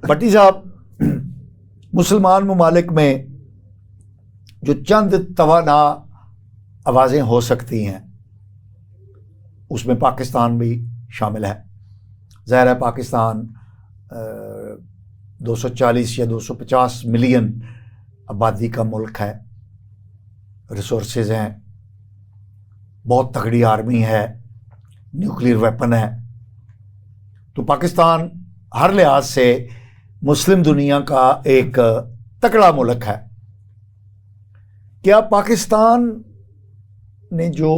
بھٹی صاحب، مسلمان ممالک میں جو چند توانا آوازیں ہو سکتی ہیں اس میں پاکستان بھی شامل ہے. ظاہر ہے پاکستان 240 یا 250 ملین آبادی کا ملک ہے، ریسورسز ہیں، بہت تگڑی آرمی ہے، نیوکلیر ویپن ہے. تو پاکستان ہر لحاظ سے مسلم دنیا کا ایک تکڑا ملک ہے. کیا پاکستان نے جو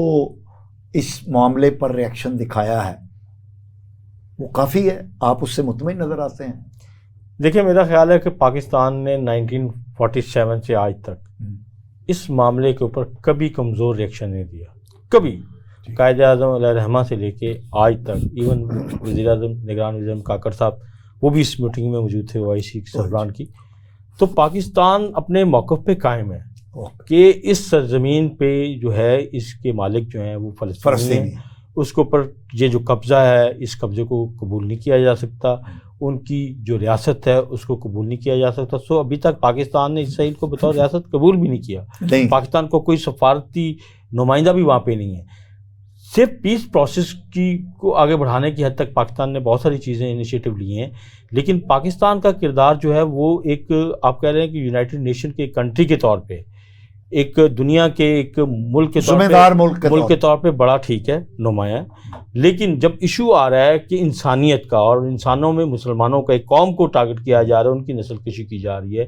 اس معاملے پر ری ایکشن دکھایا ہے وہ کافی ہے؟ آپ اس سے مطمئن نظر آتے ہیں؟ دیکھیں، میرا خیال ہے کہ پاکستان نے 1947 سے آج تک اس معاملے کے اوپر کبھی کمزور ری ایکشن نہیں دیا. کبھی قائد اعظم علیہ رحمہ سے لے کے آج تک، ایون وزیر اعظم نگران وزیر کاکڑ صاحب وہ بھی اس میٹنگ میں موجود تھے OIC سربراہ کی. تو پاکستان اپنے موقف پہ قائم ہے کہ اس سرزمین پہ جو ہے اس کے مالک جو ہیں وہ فلسطینی ہیں. اس کے اوپر یہ جو قبضہ ہے اس قبضے کو قبول نہیں کیا جا سکتا. ان کی جو ریاست ہے اس کو قبول نہیں کیا جا سکتا. سو ابھی تک پاکستان نے اسرائیل کو بطور ریاست قبول بھی نہیں کیا. پاکستان کو کوئی سفارتی نمائندہ بھی وہاں پہ نہیں ہے. صرف پیس پروسیس کو آگے بڑھانے کی حد تک پاکستان نے بہت ساری چیزیں انیشیٹو لی ہیں، لیکن پاکستان کا کردار جو ہے وہ ایک، آپ کہہ رہے ہیں کہ یونائٹڈ نیشن کے کنٹری کے طور پہ، ایک دنیا کے ایک ملک کے طور پہ بڑا ٹھیک ہے، نمایاں. لیکن جب ایشو آ رہا ہے کہ انسانیت کا اور انسانوں میں مسلمانوں کا ایک قوم کو ٹارگٹ کیا جا رہا ہے، ان کی نسل کشی کی جا رہی ہے،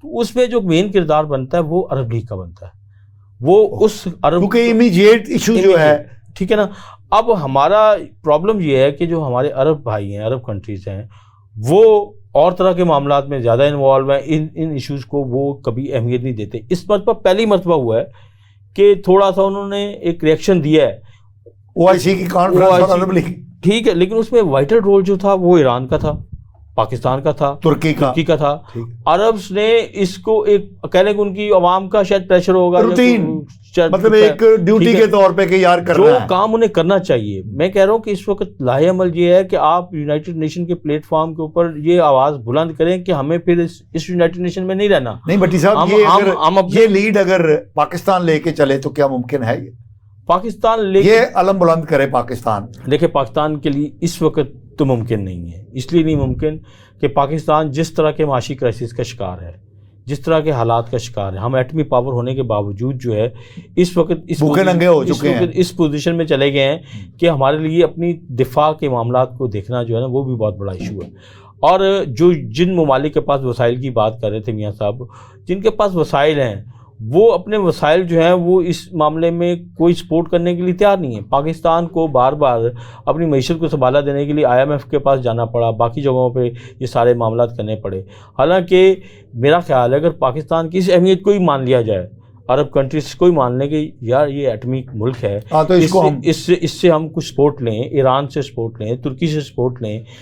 تو اس میں جو مین کردار بنتا ہے وہ عرب لیگ کا بنتا ہے. وہ اس عرب، کیونکہ امیجیٹ ایشو جو ہے، ٹھیک ہے نا. اب ہمارا پرابلم یہ ہے کہ جو ہمارے عرب بھائی ہیں، عرب کنٹریز ہیں، وہ اور طرح کے معاملات میں زیادہ انوالو ہیں. ان ایشوز کو وہ کبھی اہمیت نہیں دیتے. اس مرتبہ پہلی مرتبہ ہوا ہے کہ تھوڑا سا انہوں نے ایک ریئیکشن دیا ہے OIC کی کانفرنس اور عرب لیگ، ٹھیک ہے، لیکن اس میں وائٹل رول جو تھا وہ ایران کا تھا، پاکستان کا تھا، ترکی کا تھا. عربز نے اس کو ایک کہہ لیں کہ ان کی عوام کا شاید پریشر ہوگا، روٹین، مطلب ایک ڈیوٹی کے طور پہ کہ یار کرنا ہے، جو کام انہیں کرنا چاہیے. میں کہہ رہا ہوں کہ اس وقت لاہے عمل یہ ہے کہ آپ یونائٹڈ نیشن کے پلیٹ فارم کے اوپر یہ آواز بلند کریں کہ ہمیں پھر اس یونائٹڈ نیشن میں نہیں رہنا. نہیں بھٹی صاحب، یہ لیڈ اگر پاکستان لے کے چلے تو کیا ممکن ہے پاکستان یہ علم بلند کرے پاکستان؟ دیکھیں، پاکستان کے لیے اس وقت تو ممکن نہیں ہے. اس لیے نہیں ممکن کہ پاکستان جس طرح کے معاشی کرائسس کا شکار ہے، جس طرح کے حالات کا شکار ہے، ہم ایٹمی پاور ہونے کے باوجود جو ہے اس وقت اس پوزیشن میں چلے گئے ہیں کہ ہمارے لیے اپنی دفاع کے معاملات کو دیکھنا جو ہے نا وہ بھی بہت بڑا ایشو ہے. اور جن ممالک کے پاس وسائل کی بات کر رہے تھے میاں صاحب، جن کے پاس وسائل ہیں وہ اپنے وسائل جو ہیں وہ اس معاملے میں کوئی سپورٹ کرنے کے لیے تیار نہیں ہے. پاکستان کو بار بار اپنی معیشت کو سنبھالا دینے کے لیے IMF کے پاس جانا پڑا، باقی جگہوں پہ یہ سارے معاملات کرنے پڑے. حالانکہ میرا خیال ہے اگر پاکستان کی اس اہمیت کو ہی مان لیا جائے، عرب کنٹریز کو ہی مان لیں کہ یار یہ ایٹمی ملک ہے، تو اس سے ہم کچھ سپورٹ لیں، ایران سے سپورٹ لیں، ترکی سے سپورٹ لیں،